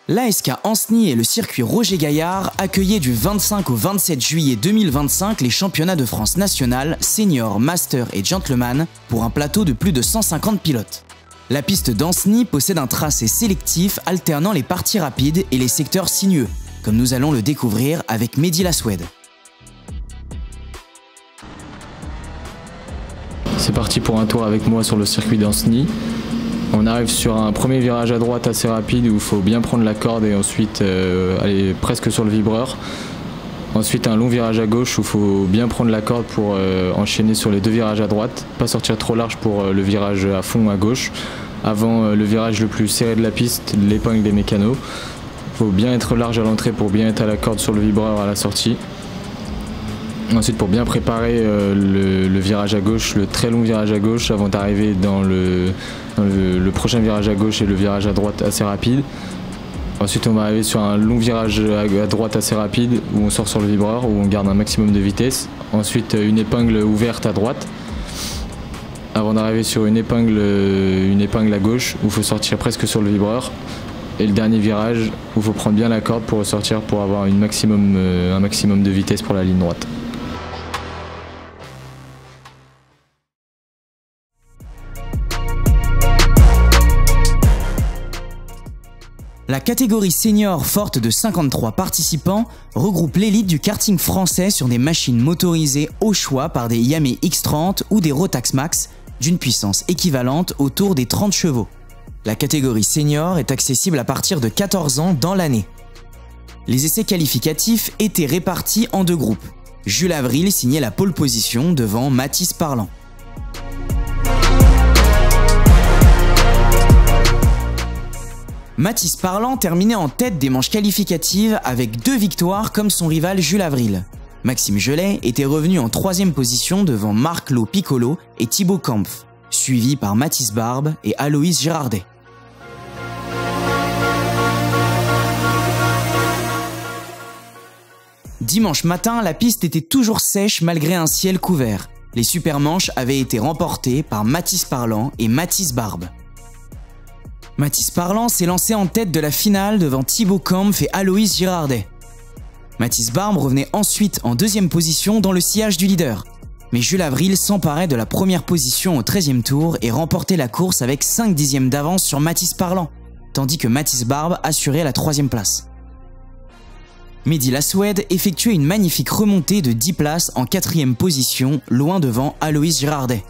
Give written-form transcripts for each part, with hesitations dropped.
L'ASK Ancenis et le circuit Roger Gaillard accueillaient du 25 au 27 juillet 2025 les championnats de France nationale, senior, master et gentleman pour un plateau de plus de 150 pilotes. La piste d'Ancenis possède un tracé sélectif alternant les parties rapides et les secteurs sinueux, comme nous allons le découvrir avec Mehdi Laswed. C'est parti pour un tour avec moi sur le circuit d'Ancenis. On arrive sur un premier virage à droite assez rapide où il faut bien prendre la corde et ensuite aller presque sur le vibreur. Ensuite un long virage à gauche où il faut bien prendre la corde pour enchaîner sur les deux virages à droite. Pas sortir trop large pour le virage à fond à gauche. Avant le virage le plus serré de la piste, l'épingle des mécanos. Il faut bien être large à l'entrée pour bien être à la corde sur le vibreur à la sortie. Ensuite pour bien préparer le virage à gauche, le très long virage à gauche avant d'arriver dans le prochain virage à gauche et le virage à droite assez rapide. Ensuite on va arriver sur un long virage à droite assez rapide où on sort sur le vibreur, où on garde un maximum de vitesse. Ensuite une épingle ouverte à droite avant d'arriver sur une épingle à gauche où il faut sortir presque sur le vibreur. Et le dernier virage où il faut prendre bien la corde pour ressortir pour avoir un maximum de vitesse pour la ligne droite. La catégorie senior forte de 53 participants regroupe l'élite du karting français sur des machines motorisées au choix par des Yamaha X30 ou des Rotax Max d'une puissance équivalente autour des 30 chevaux. La catégorie senior est accessible à partir de 14 ans dans l'année. Les essais qualificatifs étaient répartis en deux groupes. Jules Avril signait la pole position devant Mathis Parlant. Mathis Parlant terminait en tête des manches qualificatives avec 2 victoires comme son rival Jules Avril. Maxime Gelet était revenu en 3e position devant Marc-Lo Piccolo et Thibaut Kampf, suivi par Mathis Barbe et Aloïs Girardet. Dimanche matin, la piste était toujours sèche malgré un ciel couvert. Les supermanches avaient été remportées par Mathis Parlant et Mathis Barbe. Mathis Parlant s'est lancé en tête de la finale devant Thibaut Kampf et Aloïs Girardet. Mathis Barbe revenait ensuite en 2e position dans le sillage du leader. Mais Jules Avril s'emparait de la première position au 13e tour et remportait la course avec 5 dixièmes d'avance sur Mathis Parlant, tandis que Mathis Barbe assurait la 3e place. Mehdi Laswed effectuait une magnifique remontée de 10 places en 4e position, loin devant Aloïs Girardet.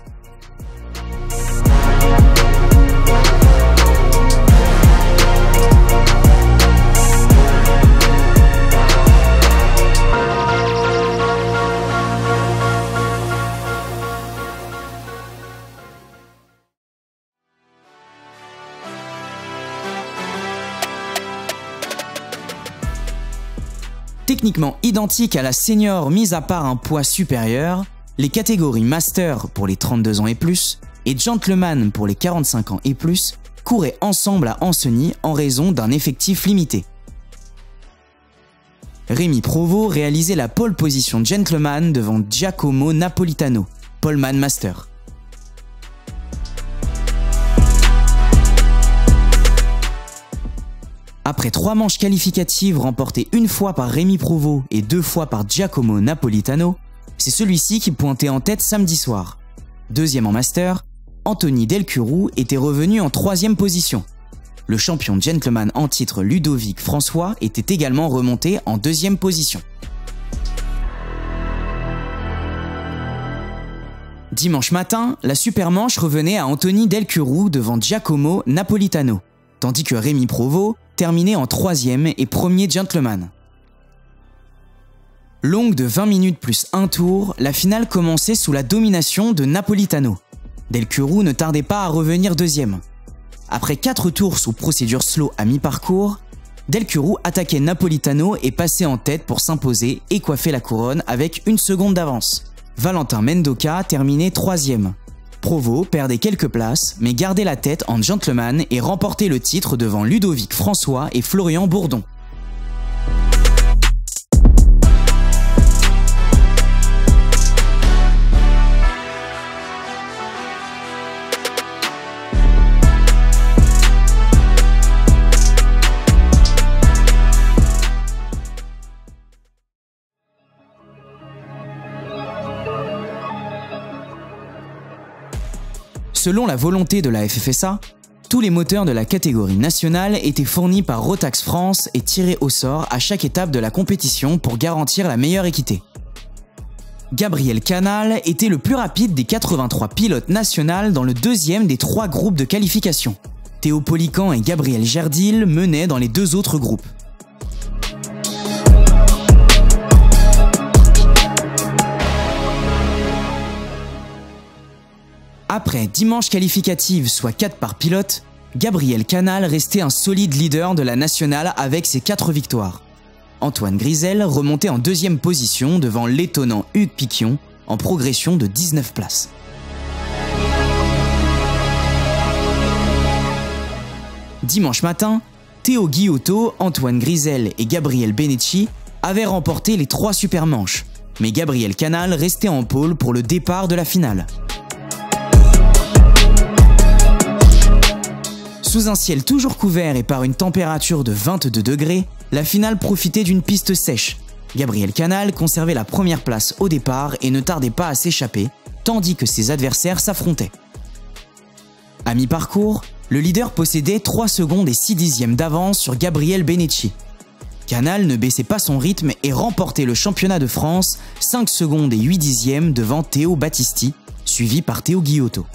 Techniquement identiques à la senior mis à part un poids supérieur, les catégories master pour les 32 ans et plus et gentleman pour les 45 ans et plus couraient ensemble à Ancenis en raison d'un effectif limité. Rémi Provost réalisait la pole position gentleman devant Giacomo Napolitano, poleman master. Après 3 manches qualificatives remportées une fois par Rémi Provost et 2 fois par Giacomo Napolitano, c'est celui-ci qui pointait en tête samedi soir. 2e en master, Anthony Delcurou était revenu en 3e position. Le champion gentleman en titre Ludovic François était également remonté en 2e position. Dimanche matin, la supermanche revenait à Anthony Delcurou devant Giacomo Napolitano, tandis que Rémi Provost terminé en 3e et 1er gentleman. Longue de 20 minutes plus 1 tour, la finale commençait sous la domination de Napolitano. Delcurou ne tardait pas à revenir 2e. Après 4 tours sous procédure slow à mi-parcours, Delcurou attaquait Napolitano et passait en tête pour s'imposer et coiffer la couronne avec 1 seconde d'avance. Valentin Mendoca terminait 3e. Provost perdait quelques places, mais gardait la tête en gentleman et remportait le titre devant Ludovic François et Florian Bourdon. Selon la volonté de la FFSA, tous les moteurs de la catégorie nationale étaient fournis par Rotax France et tirés au sort à chaque étape de la compétition pour garantir la meilleure équité. Gabriel Canal était le plus rapide des 83 pilotes nationaux dans le deuxième des 3 groupes de qualification. Théo Polican et Gabriel Gerdil menaient dans les 2 autres groupes. Après 10 manches qualificatives, soit 4 par pilote, Gabriel Canal restait un solide leader de la nationale avec ses 4 victoires. Antoine Grisel remontait en 2e position devant l'étonnant Hugues Piquion en progression de 19 places. Dimanche matin, Théo Guillotto, Antoine Grisel et Gabriel Benecchi avaient remporté les 3 supermanches, mais Gabriel Canal restait en pôle pour le départ de la finale. Sous un ciel toujours couvert et par une température de 22 degrés, la finale profitait d'une piste sèche. Gabriel Canal conservait la première place au départ et ne tardait pas à s'échapper, tandis que ses adversaires s'affrontaient. À mi-parcours, le leader possédait 3 secondes et 6 dixièmes d'avance sur Gabriel Benecchi. Canal ne baissait pas son rythme et remportait le championnat de France 5 secondes et 8 dixièmes devant Théo Battisti, suivi par Théo Guillotto.